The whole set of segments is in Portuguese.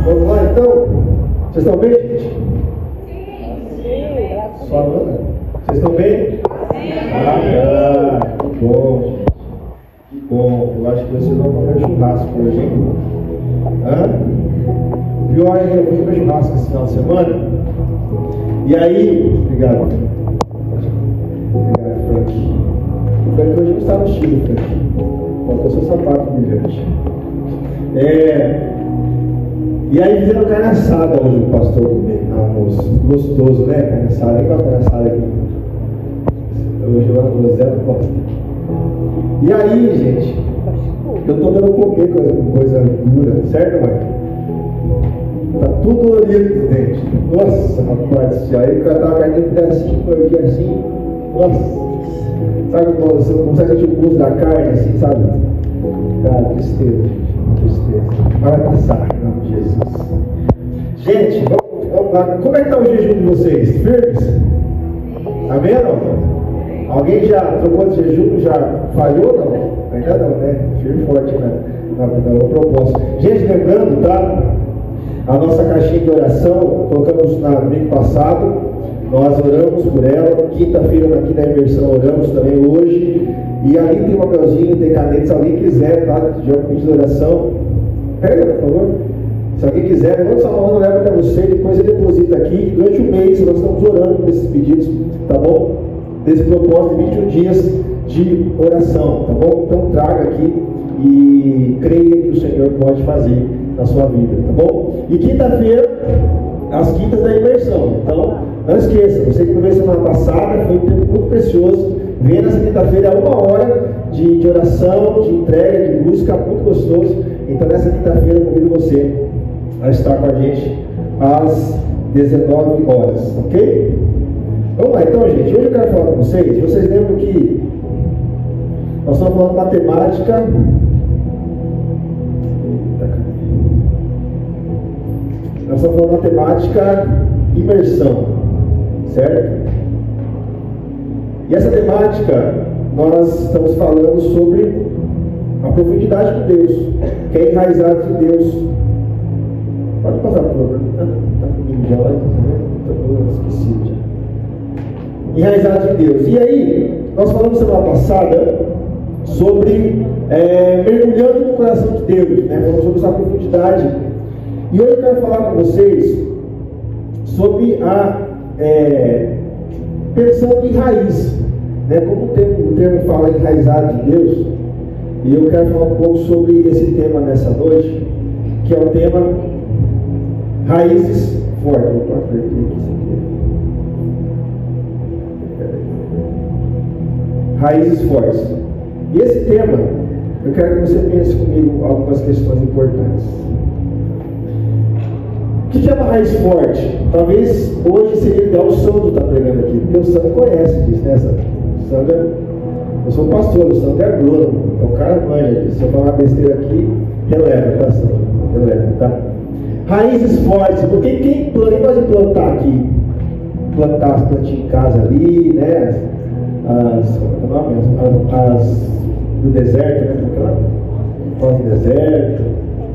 Vamos lá então? Vocês estão bem, gente? Só Ana? Vocês estão bem? Que bom, gente. Que bom. Eu acho que vocês vão comer churrasco hoje, hein? Pior é que eu vou comer churrasco esse final de semana. E aí, obrigado. Obrigado, Frank. O Frank hoje não está no estilo, Frank. Faltou seu sapato brilhante. E aí fizeram carne assada hoje o pastor no almoço. Gostoso, né? Carne assada. Igual a carne assada aqui. Hoje eu zero gosto. E aí, gente, eu estou dando comer coisa dura, certo, mãe? Tá tudo dolorido dos dentes. Nossa, rapaz, aí o cara tava caindo um pedacinho, mordia assim. Nossa, sabe quando você não consegue sentir o gosto da carne assim, sabe? Cara, tristeza, gente. Tristeza. Vai passar, em nome de Jesus. Gente, vamos lá. Como é que está o jejum de vocês? Firmes? Amém ou não? Alguém já trocou de jejum? Já falhou? Não? Ainda não, né? Firme e forte, né? No propósito. Gente, lembrando, tá? A nossa caixinha de oração, colocamos no domingo passado, nós oramos por ela, quinta-feira aqui na imersão oramos também hoje, e ali tem um papelzinho, tem caneta, se alguém quiser, tá? Já pedido de oração, pega, por favor. Se alguém quiser, levanta sua mão, leva para você, depois você deposita aqui. Durante o mês nós estamos orando por esses pedidos, tá bom? Desse propósito de 21 dias de oração, tá bom? Então traga aqui e creia que o Senhor pode fazer na sua vida, tá bom? E quinta-feira, as quintas da imersão. Então, não esqueça, você que não veio semana passada, foi um tempo muito precioso. Venha nessa quinta-feira, 1 hora de oração, de entrega, de busca, muito gostoso. Então, nessa quinta-feira, eu convido você a estar com a gente às 19 horas, ok? Vamos lá, então, gente. Hoje eu quero falar com vocês. Vocês lembram que nós estamos falando matemática. Nós estamos falando matemática imersão, certo? E essa temática, nós estamos falando sobre a profundidade de Deus, que é enraizado de Deus. Pode passar, por favor. Está comigo já, estou esquecido já. Enraizado de Deus. E aí, nós falamos semana passada sobre mergulhando no coração de Deus, né? Falamos sobre essa profundidade. E hoje eu quero falar com vocês sobre pensando em raiz, né? Como o termo fala enraizado de Deus, e eu quero falar um pouco sobre esse tema nessa noite, que é o tema raízes fortes. Vou apertar aqui isso aqui. Raízes fortes. E esse tema, eu quero que você pense comigo algumas questões importantes. O que é uma raiz forte? Talvez hoje seria ideal o Sandro estar pregando aqui, porque o Sandro conhece disso, né, Sandro? O Sandro eu sou pastor, o Sandro é agrônomo, então o cara manja disso. Se eu falar besteira aqui, releva, tá, Sandro? Releva, tá? Raízes fortes, porque quem gosta de plantar aqui? Plantar as plantinhas em casa ali, né? As do deserto, né? Pós deserto,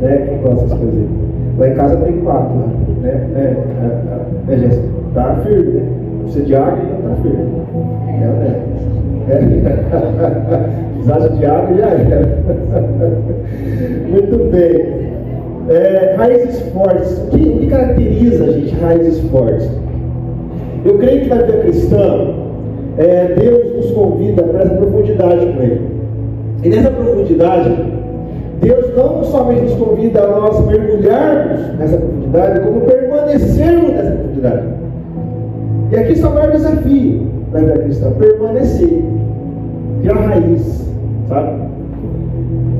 né? Quem gosta dessas coisas aí? Lá em casa tem 4, né? Jéssica? Tá firme, né? Precisa de água, então tá firme. Precisasse de água, já era. Muito bem. Raízes fortes. O que caracteriza, gente, raízes fortes? Eu creio que na vida cristã, Deus nos convida para essa profundidade com Ele. E nessa profundidade, Deus não somente nos convida a nós mergulharmos nessa profundidade, como permanecermos nessa profundidade. E aqui está o maior desafio da vida cristã: permanecer, criar raiz, sabe?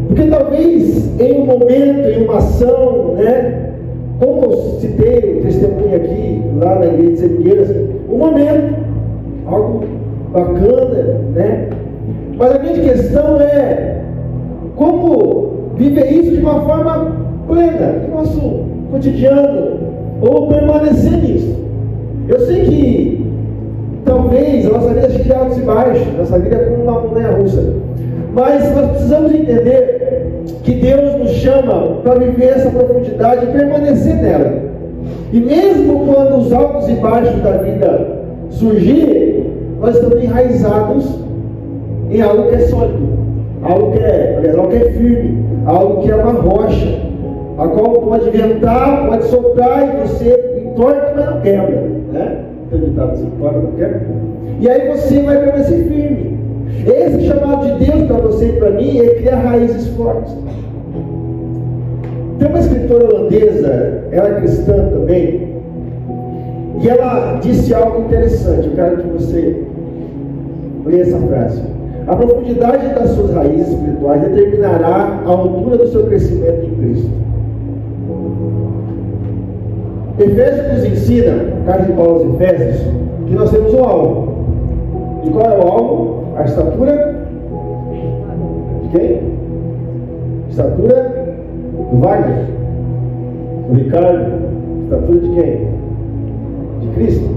Porque talvez em um momento, em uma ação, né? Como eu citei o testemunho aqui, lá na igreja de Seringueiras, um momento, algo bacana, né? Mas a grande questão é como viver isso de uma forma plena, no nosso cotidiano, ou permanecer nisso. Eu sei que talvez a nossa vida chegue de altos e baixos, nossa vida é como uma montanha russa, mas nós precisamos entender que Deus nos chama para viver essa profundidade e permanecer nela. E mesmo quando os altos e baixos da vida surgirem, nós estamos enraizados em algo que é sólido, algo que é firme, algo que é uma rocha, a qual pode ventar, pode soprar e você entorta, mas não quebra, né? Tem um ditado assim, entorta, não quebra. E aí você vai permanecer firme. Esse chamado de Deus para você e para mim é criar raízes fortes. Tem uma escritora holandesa, ela é cristã também, e ela disse algo interessante. Eu quero que você leia essa frase. A profundidade das suas raízes espirituais determinará a altura do seu crescimento em Cristo. Efésios nos ensina, carta de Paulo aos Efésios, que nós temos um alvo. E qual é o alvo? A estatura de quem? Estatura do Wagner, do Ricardo. Estatura de quem? De Cristo.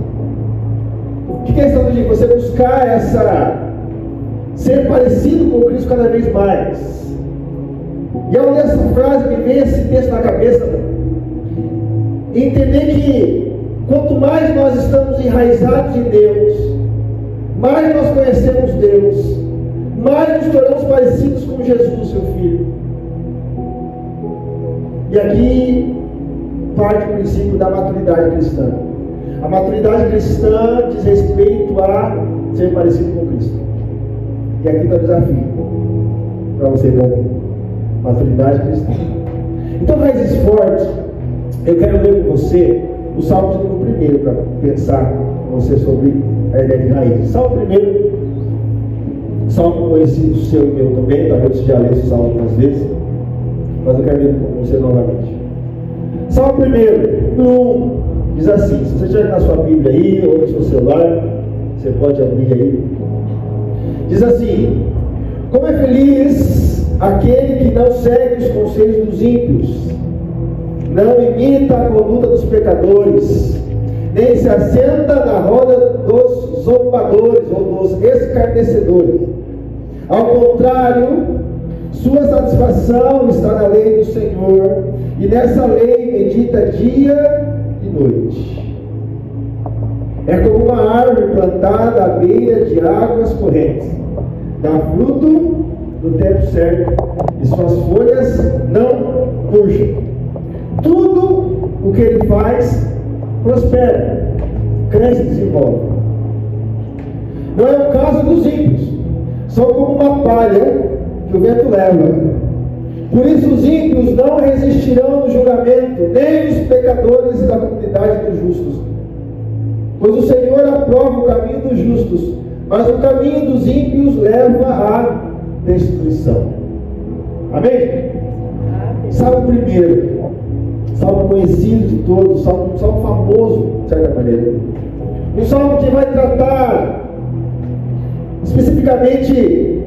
O que é a estatura de você buscar ser parecido com Cristo cada vez mais? E ao ler essa frase, me vem esse texto na cabeça, entender que quanto mais nós estamos enraizados em Deus, mais nós conhecemos Deus, mais nos tornamos parecidos com Jesus, seu Filho. E aqui parte o princípio da maturidade cristã. A maturidade cristã diz respeito a ser parecido com Cristo. E aqui está o desafio para você ver maturidade cristã. Então, raízes fortes, eu quero ler com você o Salmo de número 1 para pensar com você sobre a ideia de raízes. Salmo 1, salmo conhecido seu e meu também, talvez você já leu esse salmo algumas vezes, mas eu quero ler com você novamente. Salmo 1, diz assim, se você tiver na sua Bíblia aí, ou no seu celular, você pode abrir aí. Diz assim: como é feliz aquele que não segue os conselhos dos ímpios, não imita a conduta dos pecadores, nem se assenta na roda dos zombadores ou dos escarnecedores. Ao contrário, sua satisfação está na lei do Senhor, e nessa lei medita dia e noite. É como uma árvore plantada à beira de águas correntes, dá fruto no tempo certo, e suas folhas não murcham. Tudo o que ele faz prospera, cresce e desenvolve. Não é o caso dos ímpios, são como uma palha que o vento leva. Por isso os ímpios não resistirão no julgamento, nem os pecadores da comunidade dos justos. Pois o Senhor aprova o caminho dos justos, mas o caminho dos ímpios leva à destruição. Amém? Salmo 1, salmo conhecido de todos, salmo famoso, de certa maneira. Um salmo que vai tratar especificamente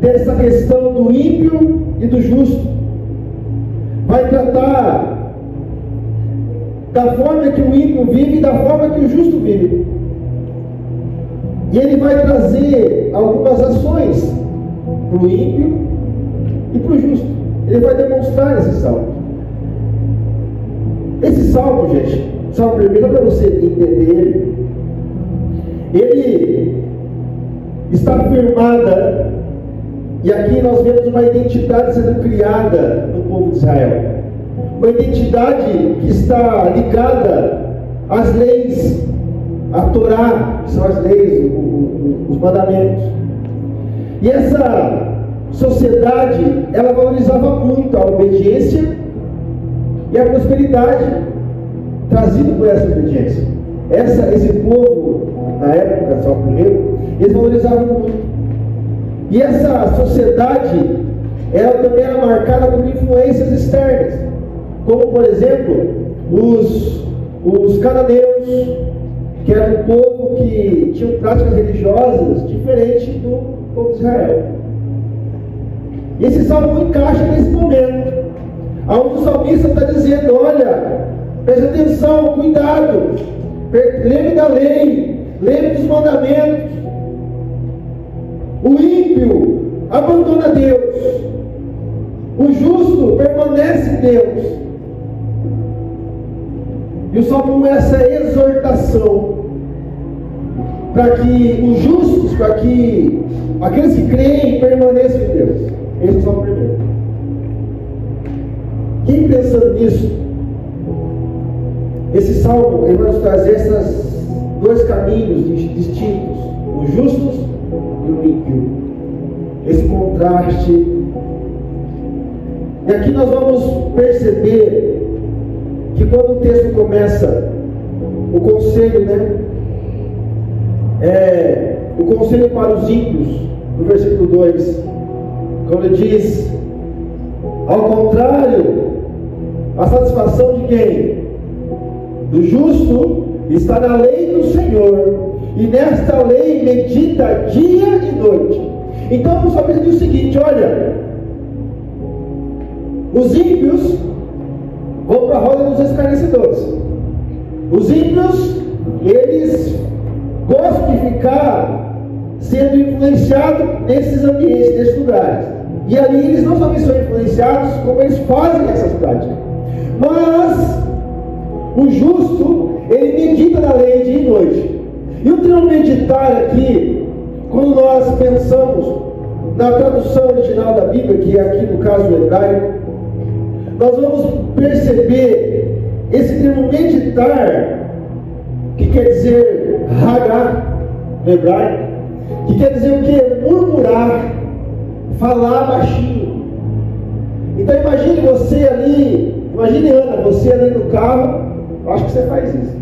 dessa questão do ímpio e do justo. Vai tratar da forma que o ímpio vive e da forma que o justo vive. E ele vai trazer algumas ações para o ímpio e para o justo. Ele vai demonstrar esse salmo. Esse salmo, gente, salmo primeiro, para você entender ele está firmada, e aqui nós vemos uma identidade sendo criada no povo de Israel. Uma identidade que está ligada às leis, à Torá, que são as leis, os mandamentos. E essa sociedade, ela valorizava muito a obediência e a prosperidade trazida por essa obediência. Esse povo, na época, só o primeiro, eles valorizavam muito. E essa sociedade, ela também era marcada por influências externas, como por exemplo, os cananeus, que era um povo que tinha práticas religiosas diferentes do povo de Israel. E esse salmo encaixa nesse momento, onde o salmista está dizendo: olha, preste atenção, cuidado, lembre da lei, lembre dos mandamentos. O ímpio abandona Deus, O justo permanece em Deus. E o Salmo 1 é essa exortação para que os justos, para que aqueles que creem permaneçam em Deus. Esse é o Salmo 1. Quem pensando nisso, esse Salmo ele vai nos trazer esses dois caminhos distintos, os justos e o ímpio. Esse contraste. E aqui nós vamos perceber que quando o texto começa, o conselho, o conselho para os ímpios, no versículo 2, quando diz, ao contrário, a satisfação de quem? Do justo está na lei do Senhor, e nesta lei medita dia e noite. Então o salmista diz o seguinte: olha, os ímpios vão para a roda dos escarnecedores. Os ímpios, eles gostam de ficar sendo influenciados nesses ambientes, nesses lugares. E ali eles não somente são influenciados, como eles fazem essas práticas. Mas o justo, ele medita na lei dia e noite. E o termo meditar aqui, quando nós pensamos na tradução original da Bíblia, que é aqui no caso do hebraico, nós vamos perceber esse termo meditar, que quer dizer hagar no hebraico, que quer dizer o que? Murmurar, falar baixinho. Então imagine você ali, imagine Ana, você ali no carro, acho que você faz isso.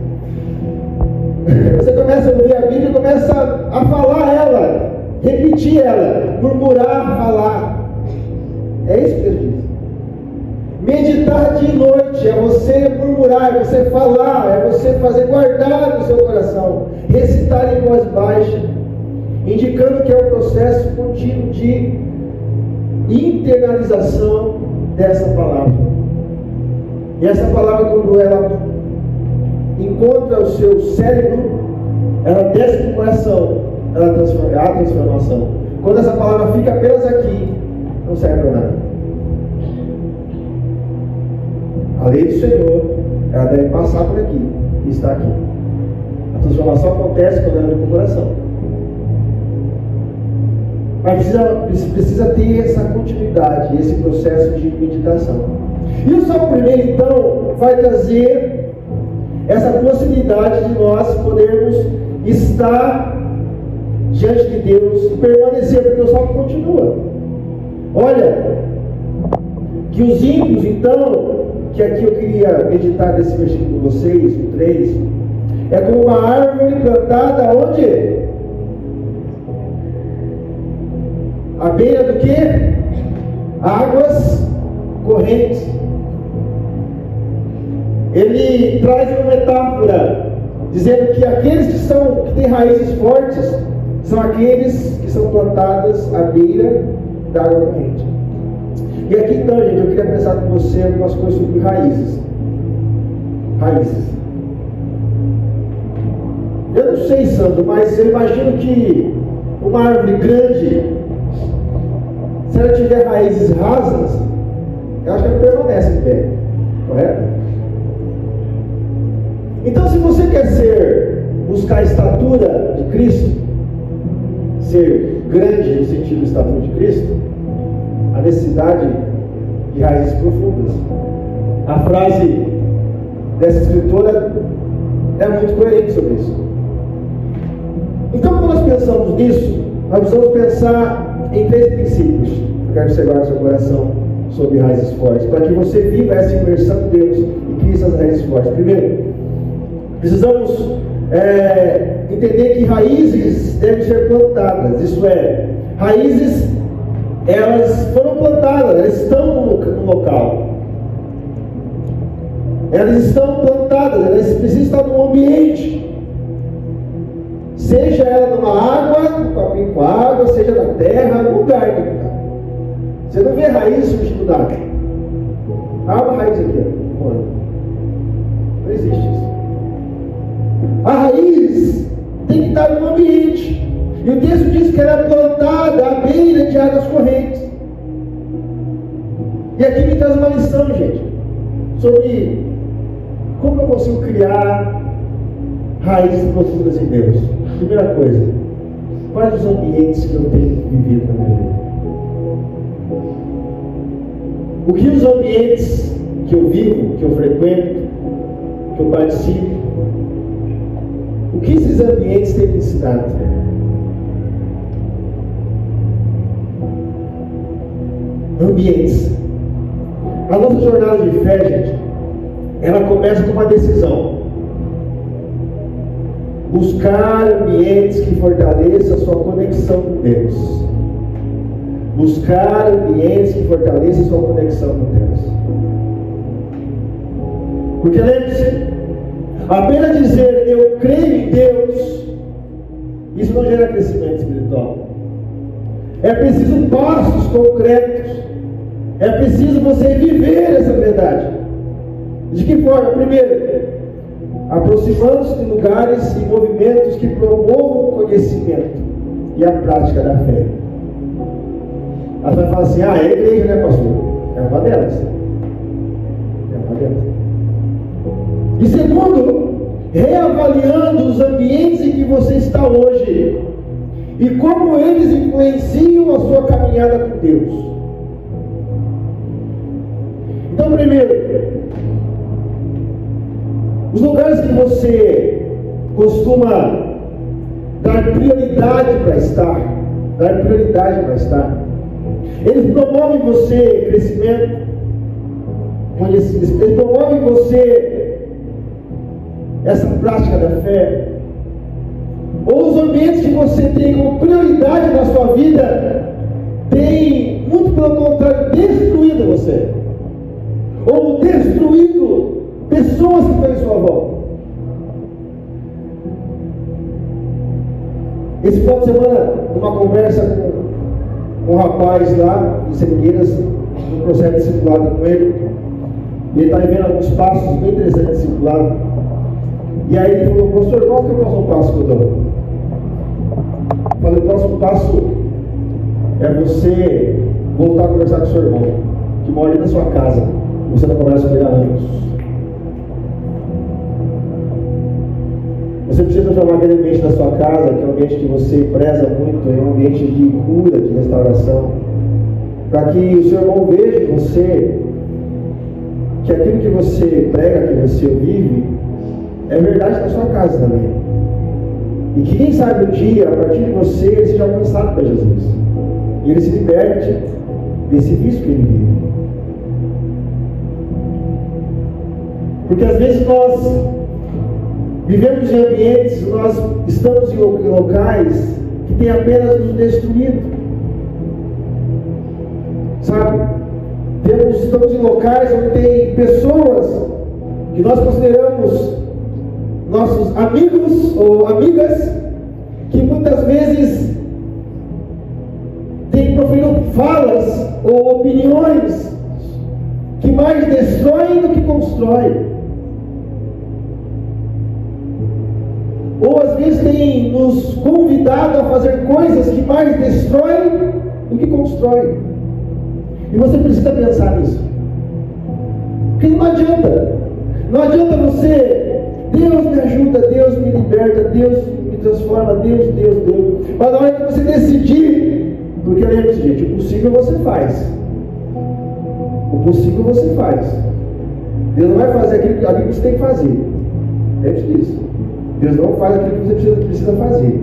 Você começa a ouvir a Bíblia e começa a falar ela, repetir ela, murmurar, falar. É isso que Deus diz. Meditar dia e noite é você murmurar, é você falar, é você fazer guardar no seu coração, recitar em voz baixa, indicando que é um processo contínuo de internalização dessa palavra. E essa palavra, quando ela encontra o seu cérebro, ela desce para o coração, ela transforma, há transformação. Quando essa palavra fica apenas aqui, não serve para nada. A lei do Senhor, ela deve passar por aqui e está aqui. A transformação acontece quando ela vem para o coração. Mas precisa ter essa continuidade, esse processo de meditação. E o Salmo 1, então, vai trazer essa possibilidade de nós podermos estar diante de Deus e permanecer, porque o Salmo continua. Olha, que os ímpios, então, que aqui eu queria meditar nesse versículo com vocês, o 3, é como uma árvore plantada onde? À beira do que? Águas correntes. Ele traz uma metáfora, dizendo que aqueles que têm raízes fortes são aqueles que são plantados à beira da água corrente. E aqui então, gente, eu queria pensar com você algumas coisas sobre raízes. Raízes. Eu não sei, Sandro, mas eu imagino que uma árvore grande, se ela tiver raízes rasas, eu acho que ela permanece em pé, correto? Então, se você quer buscar a estatura de Cristo, ser grande no sentido da estatura de Cristo, a necessidade de raízes profundas. A frase dessa escritora é muito coerente sobre isso. Então, quando nós pensamos nisso, nós precisamos pensar em 3 princípios. Eu quero que você guarde no seu coração sobre raízes fortes, para que você viva essa imersão em Deus e crie essas raízes fortes. Primeiro, precisamos entender que raízes devem ser plantadas. Isso é, raízes, elas foram plantadas, elas estão no local. Elas estão plantadas, elas precisam estar no ambiente. Seja ela numa água, um copinho com água, seja na terra, no lugar que está. Você não vê raiz surgindo da água. Há uma raiz aqui, ó. Não existe isso. A raiz tem que estar no ambiente. E o texto diz que ela é plantada à beira de águas correntes. E aqui me traz uma lição, gente, sobre como eu consigo criar raízes profundas em Deus. Primeira coisa, quais os ambientes que eu tenho vivido na minha vida? O que os ambientes que eu vivo, que eu frequento, que eu participo, o que esses ambientes têm me ensinado? Ambientes. A nossa jornada de fé, gente, ela começa com uma decisão: buscar ambientes que fortaleçam a sua conexão com Deus. Buscar ambientes que fortaleçam a sua conexão com Deus. Porque lembre-se, apenas dizer eu creio em Deus, isso não gera crescimento espiritual. É preciso passos concretos. É preciso você viver essa verdade. De que forma? Primeiro, aproximando-se de lugares e movimentos que promovam o conhecimento e a prática da fé. Ela vai falar assim: é a igreja, né, pastor? É uma delas. É uma delas. E segundo, reavaliando os ambientes em que você está hoje e como eles influenciam a sua caminhada com Deus. Então, primeiro, os lugares que você costuma dar prioridade para estar, eles promovem em você crescimento, eles promovem em você essa prática da fé, ou os ambientes que você tem como prioridade na sua vida têm, muito pelo contrário, destruído você, ou destruído pessoas que estão em sua volta. Esse final de semana, numa conversa com um rapaz lá em Seringueiras, no processo de discipulado com ele está vivendo alguns passos bem interessantes de discipulado. E aí ele falou: pastor, qual que é o próximo passo que eu dou? Eu falei: o próximo passo é você voltar a conversar com o seu irmão, que mora ali na sua casa. Você não conversa com ele há anos. Você precisa transformar aquele ambiente da sua casa, que é um ambiente que você preza muito, é um ambiente de cura, de restauração, para que o seu irmão veja em você que aquilo que você prega, que você vive, é verdade na sua casa também. E que quem sabe um dia, a partir de você, ele seja alcançado para Jesus. E ele se liberte desse vício que ele vive. Porque às vezes nós vivemos em ambientes, nós estamos em locais que tem apenas nos destruído. Sabe? Estamos em locais onde tem pessoas que nós consideramos nossos amigos ou amigas, que muitas vezes têm proferido falas ou opiniões que mais destroem do que constroem. Ou às vezes tem nos convidado a fazer coisas que mais destroem do que constroem. E você precisa pensar nisso. Porque não adianta. Não adianta você, Deus me ajuda, Deus me liberta, Deus me transforma, Deus. Mas na hora que você decidir, porque lembre-se, gente, o possível você faz. O possível você faz. Deus não vai fazer aquilo que você tem que fazer. Lembre-se disso. Deus não faz aquilo que você precisa fazer.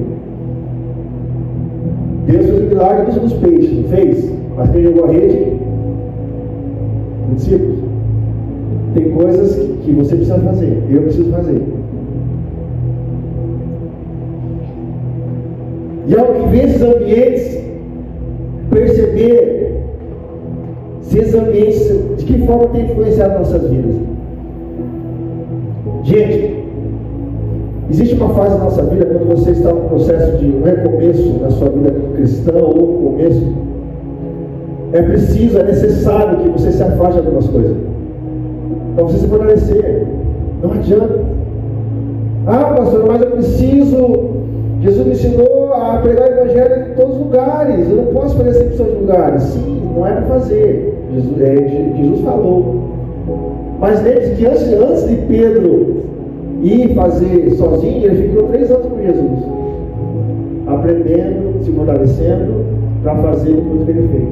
Deus fez o milagre dos peixes, não fez? Mas quem jogou a rede? Os discípulos. Tem coisas que você precisa fazer, eu preciso fazer. E ao viver esses ambientes, perceber se esses ambientes, de que forma tem influenciado nossas vidas. Gente, existe uma fase na nossa vida, quando você está no processo de um recomeço na sua vida cristã, ou um começo, é necessário que você se afaste de algumas coisas, para você se fortalecer. Não adianta. Ah, pastor, mas eu preciso. Jesus me ensinou a pregar o evangelho em todos os lugares. Eu não posso fazer 100% de lugares. Sim, não é para fazer. Jesus falou. Mas lembre-se que antes de Pedro ir fazer sozinho, ele ficou 3 anos com Jesus, aprendendo, se fortalecendo para fazer tudo que ele fez.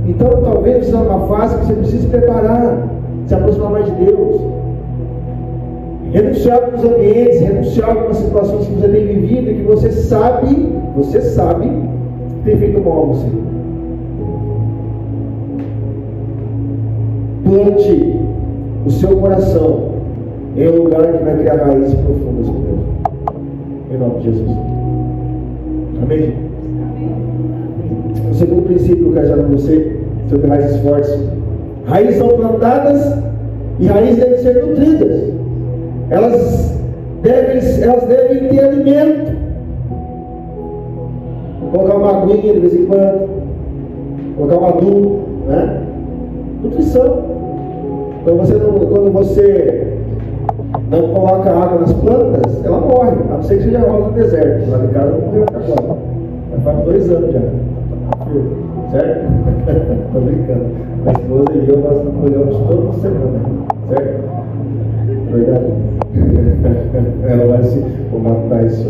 Então talvez seja uma fase que você precisa se preparar, se aproximar mais de Deus, renunciar a alguns ambientes, renunciar a algumas situações que você tem vivido e que você sabe que tem feito mal a você. Plante o seu coração em um lugar que vai criar raízes profundas com Deus, em nome de Jesus. Amém? O segundo princípio que eu quero dizer para você sobre raízes fortes: raízes são plantadas e raízes devem ser nutridas. Elas devem ter alimento. Colocar uma aguinha de vez em quando, colocar um adubo, né? Nutrição. Quando você não coloca água nas plantas, ela morre, a não ser que seja rosa no deserto. Lá de casa não morreu até agora. Já faz 2 anos já. Certo? Estou brincando. A esposa e eu, nós olhamos toda semana. Certo? Verdade? Ela vai se matar isso.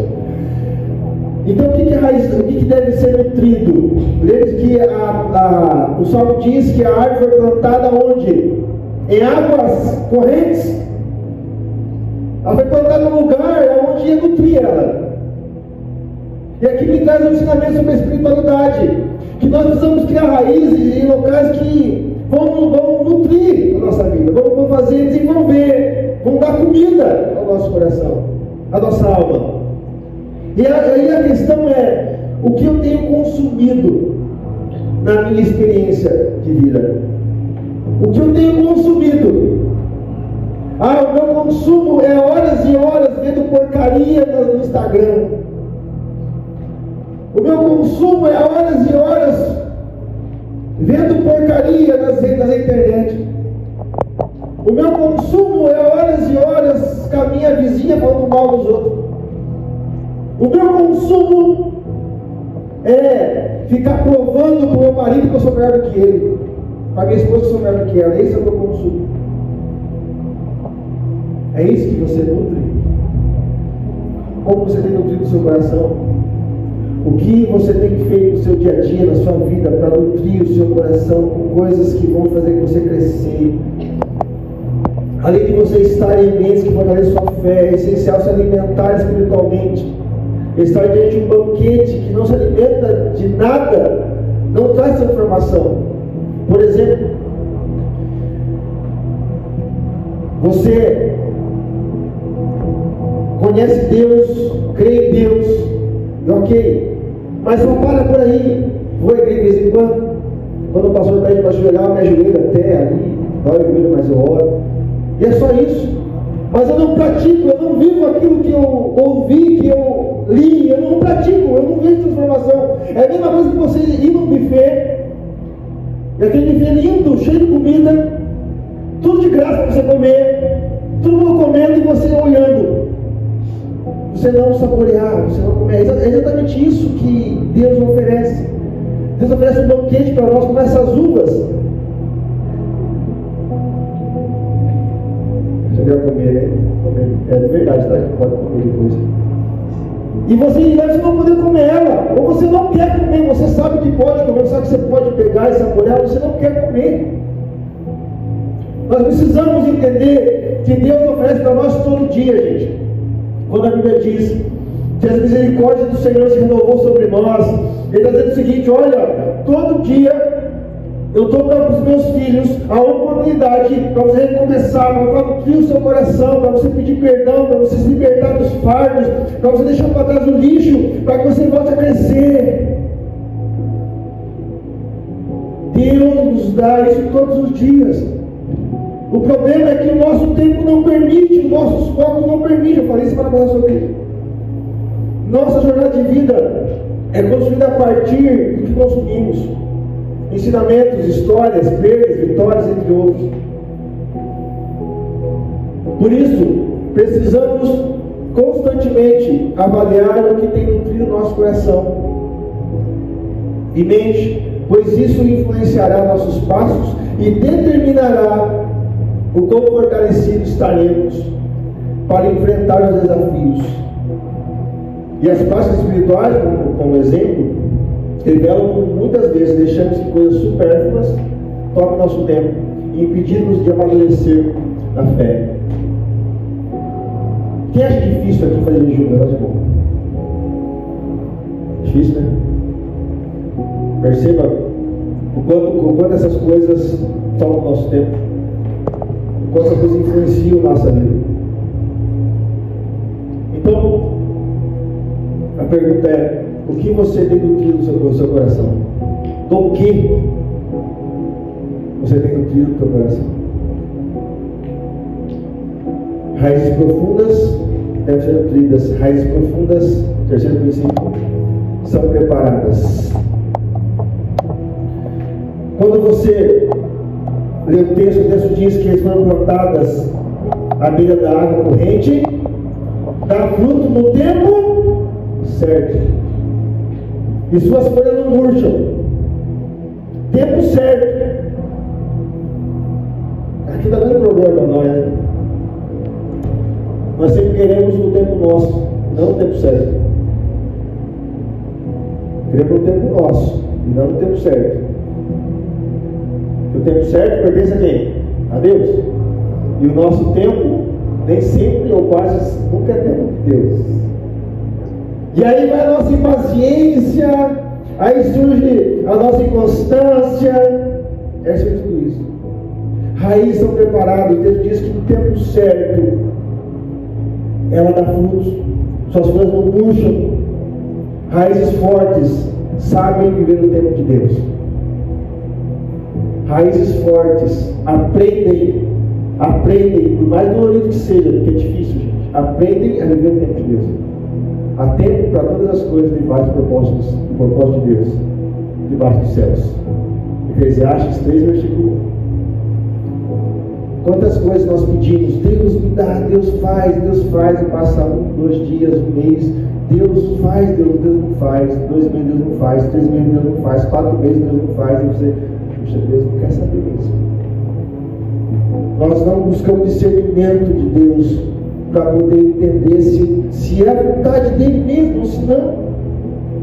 Então o que é raiz? O que deve ser nutrido? Lembre-se que o Salmo diz que a árvore foi plantada onde? Em águas correntes. Ela foi plantada num lugar onde ia nutrir ela. E aqui me traz um ensinamento sobre a espiritualidade, que nós precisamos criar raízes em locais que vão nutrir a nossa vida, vão fazer desenvolver, vão dar comida ao nosso coração, à nossa alma. E aí a questão é: o que eu tenho consumido na minha experiência de vida? O que eu tenho consumido? O meu consumo é horas e horas vendo porcaria no Instagram. O meu consumo é horas e horas vendo porcaria nas redes da internet. O meu consumo é horas e horas com a minha vizinha falando mal dos outros. O meu consumo é ficar provando para o meu marido que eu sou melhor do que ele, para a minha esposa que eu sou melhor do que ela. Esse é o meu consumo. É isso que você nutre? Como você tem nutrido o seu coração? O que você tem feito no seu dia a dia, na sua vida, para nutrir o seu coração com coisas que vão fazer você crescer? Além de você estar em ambientes que fortalecem sua fé, é essencial se alimentar espiritualmente. Estar diante de um banquete que não se alimenta de nada, não traz transformação. Por exemplo, você conhece Deus, crê em Deus, ok, mas não para por aí. Vou à igreja de vez em quando o pastor pede para ajoelhar, eu me ajoelho até ali, dói o joelho, mas eu oro, e é só isso. Mas eu não pratico, eu não vivo aquilo que eu ouvi, que eu li, eu não pratico, eu não vejo transformação. É a mesma coisa que você ir num buffet, e aquele buffet lindo, cheio de comida, tudo de graça para você comer, todo mundo comendo e você olhando. Você não saborear, você não comer. É exatamente isso que Deus oferece. Deus oferece um banquete para nós com essas uvas. Você quer comer, né? É de verdade, tá? Pode comer depois. E você não poder comer ela. Ou você não quer comer, você sabe que pode comer, sabe que você pode pegar e saborear, você não quer comer. Nós precisamos entender que Deus oferece para nós todo dia, gente. Quando a Bíblia diz que as misericórdias do Senhor se renovou sobre nós, Ele está dizendo o seguinte: olha, todo dia eu estou dando para os meus filhos a oportunidade para você recomeçar, para nutrir o seu coração, para você pedir perdão, para você se libertar dos fardos, para você deixar para trás o lixo, para que você volte a crescer. Deus nos dá isso todos os dias. O problema é que o nosso tempo não permite, os nossos focos não permitem. Eu falei semana passada sobre isso. Nossa jornada de vida é construída a partir do que consumimos. Ensinamentos, histórias, perdas, vitórias, entre outros. Por isso, precisamos constantemente avaliar o que tem nutrido o nosso coração e mente pois isso influenciará nossos passos e determinará o quão fortalecidos estaremos para enfrentar os desafios. E as práticas espirituais, como exemplo, revelam que muitas vezes deixamos que coisas supérfluas tomem nosso tempo e impedimos de amadurecer na fé. Quem acha difícil aqui fazer jejum? Levanta a mão. Difícil, né? Perceba o quanto essas coisas tomam nosso tempo, o quanto essas coisas influenciam nossa vida. Então, a pergunta é: o que você tem nutrido no seu coração? Do que você tem nutrido no seu coração? Raízes profundas devem ser nutridas. Raízes profundas, terceiro princípio, são preparadas. Quando você lê o texto diz que eles foram plantadas à beira da água corrente, dá fruto no tempo certo, e suas folhas não murcham. Tempo certo. Aqui está dando problema para nós, né? Nós sempre queremos no tempo nosso, não no tempo certo. Queremos no tempo nosso e não no tempo certo. O tempo certo pertence a quem? A Deus. E o nosso tempo nem sempre ou quase nunca é tempo de Deus. E aí vai a nossa impaciência, aí surge a nossa inconstância. É sobre tudo isso. Raízes são preparadas. O texto diz que no tempo certo ela dá frutos, suas folhas não murcham. Raízes fortes sabem viver no tempo de Deus. Raízes fortes aprendem, por mais dolorido que seja, porque é difícil, gente, aprendem a viver no tempo de Deus. Há tempo para todas as coisas debaixo do propósito de Deus, debaixo dos céus. Eclesiastes 3, versículo 1. Quantas coisas nós pedimos? Deus me dá, Deus faz, e passa 1, 2 dias, 1 mês, Deus faz, Deus não faz, 2 meses Deus não faz, 3 meses Deus não faz, 4 meses Deus não faz, e você, puxa, Deus não quer saber isso. Nós não buscamos discernimento de Deus para poder entender se é a vontade dele mesmo ou se não.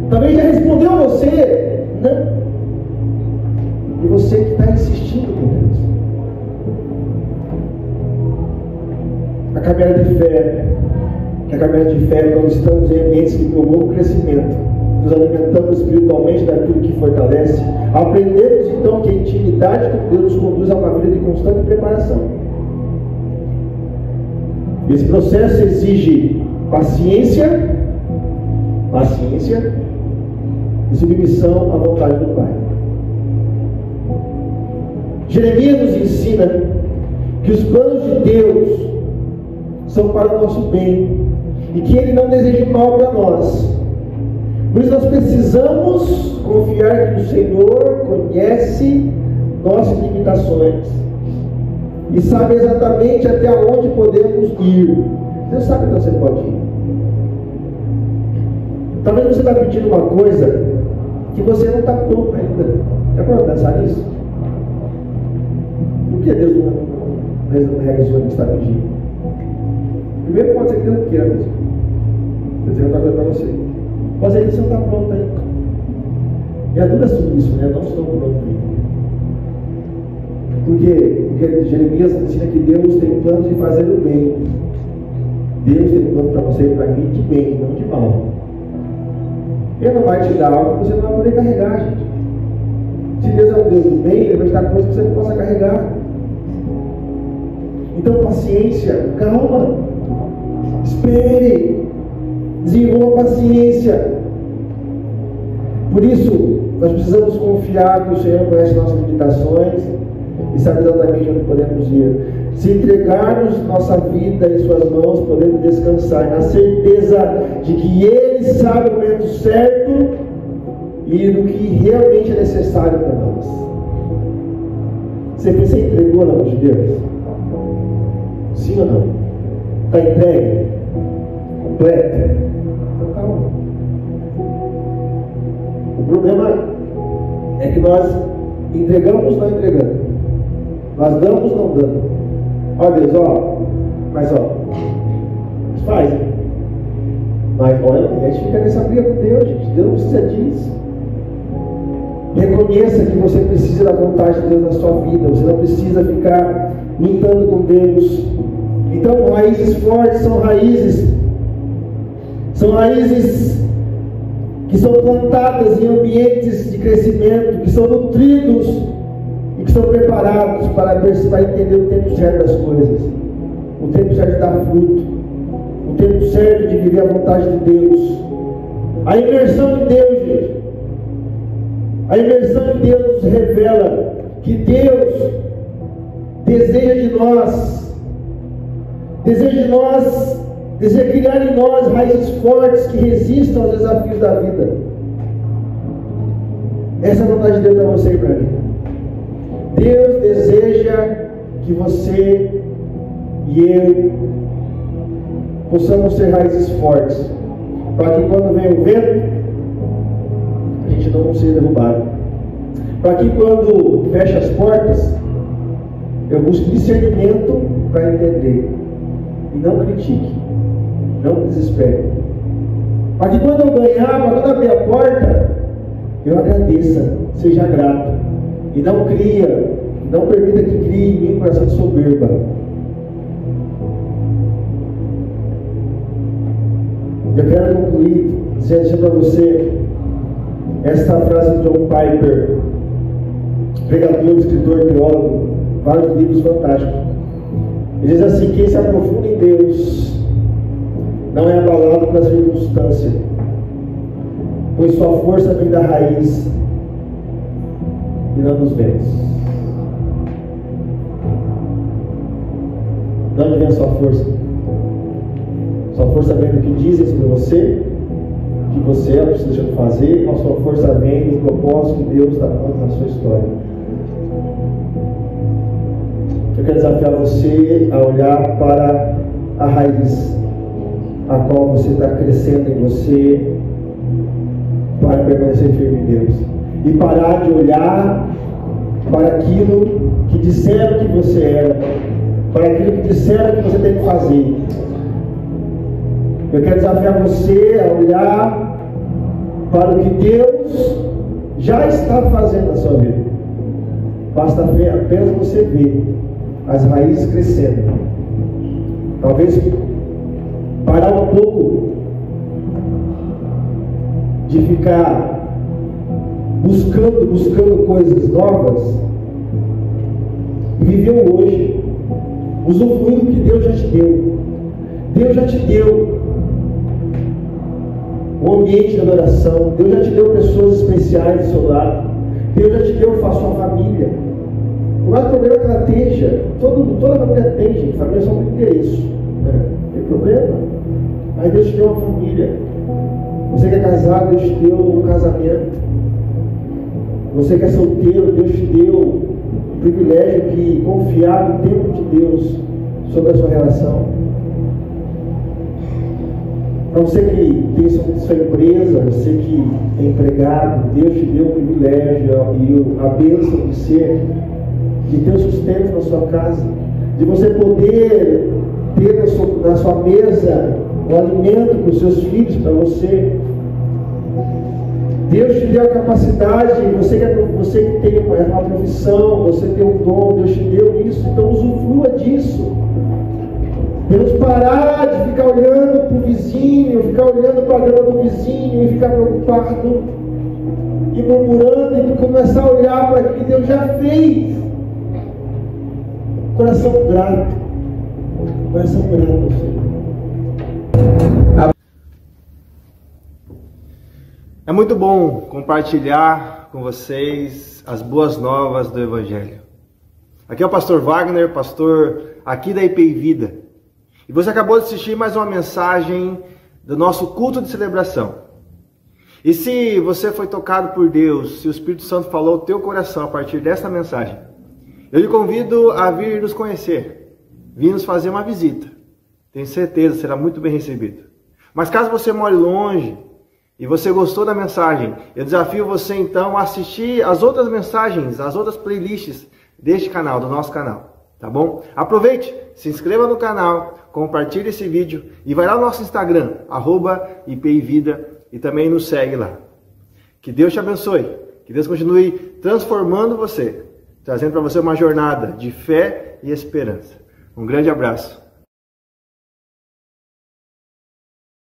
Talvez já respondeu a você, não. E você que está insistindo com Deus. A caminhada de fé quando estamos em ambientes que promovam o crescimento, nos alimentamos espiritualmente daquilo que fortalece, aprendemos então que a intimidade com Deus nos conduz a uma vida de constante preparação. Esse processo exige paciência e submissão à vontade do Pai. Jeremias nos ensina que os planos de Deus são para o nosso bem e que Ele não deseja mal para nós. Por isso nós precisamos confiar que o Senhor conhece nossas limitações e sabe exatamente até onde podemos ir. Deus sabe onde você pode ir. Talvez você está pedindo uma coisa que você não está pronto ainda. Já pode pensar nisso? Por que Deus não realizou o que está pedindo? Primeiro, pode ser que Deus não queira mesmo. Deus tem outra coisa para você. Pode ser que você não está pronto ainda. E a dúvida é sobre isso, né? Não estou pronto ainda. Porque Jeremias ensina que Deus tem planos de fazer o bem. Deus tem plano para você e para mim de bem, não de mal. Ele não vai te dar algo que você não vai poder carregar, gente. Se Deus é um Deus do bem, Ele vai te dar coisas que você não possa carregar. Então, paciência, calma, espere, desenvolva paciência. Por isso, nós precisamos confiar que o Senhor conhece nossas limitações e sabe exatamente onde podemos ir. Se entregarmos nossa vida em suas mãos, podemos descansar na certeza de que Ele sabe o momento certo e do que realmente é necessário para nós. Você entregou na mão de Deus? Sim ou não? Está entregue? Completa? Então calma. O problema é que nós entregamos não entregando, nós damos não dando. Ó Deus, ó, mas ó, faz. Mas olha, a gente fica nessa briga com Deus, gente. Deus não precisa disso. Reconheça que você precisa da vontade de Deus na sua vida. Você não precisa ficar lutando com Deus. Então, raízes fortes são raízes que são plantadas em ambientes de crescimento, que são nutridos e que são preparados para entender o tempo certo das coisas, o tempo certo de dar fruto, o tempo certo de viver a vontade de Deus. A imersão em Deus, gente. A imersão em Deus nos revela que Deus deseja criar em nós raízes fortes que resistam aos desafios da vida. Essa é a vontade de Deus para você e para mim. Deus deseja que você e eu possamos ter raízes fortes, para que quando vem o vento, a gente não seja derrubado. Para que quando fecha as portas, eu busque discernimento para entender. E não critique, não desespere. Para que quando eu ganhar, quando eu abrir a porta, eu agradeça, seja grato. E não permita que crie em mim um coração de soberba. Eu quero concluir dizendo para você esta frase de John Piper, pregador, escritor, teólogo, vários livros fantásticos. Ele diz assim: quem se aprofunda em Deus não é abalado pela circunstância, pois sua força vem da raiz e não dos ventos. De onde vem a sua força? Sua força vem do que dizem sobre você, o que você é, o que você deixa de fazer. A sua força vem do propósito que Deus está pondo na sua história. Eu quero desafiar você a olhar para a raiz a qual você está crescendo em você, para permanecer firme em Deus, e parar de olhar para aquilo que disseram que você era, para aquilo que disseram que você tem que fazer. Eu quero desafiar você a olhar para o que Deus já está fazendo na sua vida. Basta ver, apenas você ver as raízes crescendo. Talvez parar um pouco de ficar buscando coisas novas e viver o hoje, usufruindo do que Deus já te deu. Deus já te deu um ambiente de adoração. Deus já te deu pessoas especiais do seu lado. Deus já te deu a sua família. O mais problema que ela esteja, toda família tem, gente. Família é só um endereço, né? Não tem problema. Mas Deus te deu uma família. Você que é casado, Deus te deu um casamento. Você que é solteiro, Deus te deu o privilégio de confiar no tempo de Deus sobre a sua relação. Para você que tem sua empresa, você que é empregado, Deus te deu o privilégio e a bênção de ter o sustento na sua casa, de você poder ter na sua mesa o alimento para os seus filhos, para você. Deus te deu a capacidade, você que tem uma profissão, você tem um dom, Deus te deu isso, então usufrua disso. Devemos parar de ficar olhando para o vizinho, ficar olhando para a grama do vizinho e ficar preocupado e murmurando e começar a olhar para aquilo que Deus já fez. Coração grato, Senhor. É muito bom compartilhar com vocês as boas novas do Evangelho. Aqui é o pastor Wagner, pastor aqui da IPI Vida. E você acabou de assistir mais uma mensagem do nosso culto de celebração. E se você foi tocado por Deus, se o Espírito Santo falou ao teu coração a partir desta mensagem, eu lhe convido a vir nos conhecer, vir nos fazer uma visita. Tenho certeza, será muito bem recebido. Mas caso você more longe, e você gostou da mensagem, eu desafio você então a assistir as outras mensagens, as outras playlists deste canal, do nosso canal, tá bom? Aproveite, se inscreva no canal, compartilhe esse vídeo e vai lá no nosso Instagram, @IPIVida, e também nos segue lá. Que Deus te abençoe, que Deus continue transformando você, trazendo para você uma jornada de fé e esperança. Um grande abraço.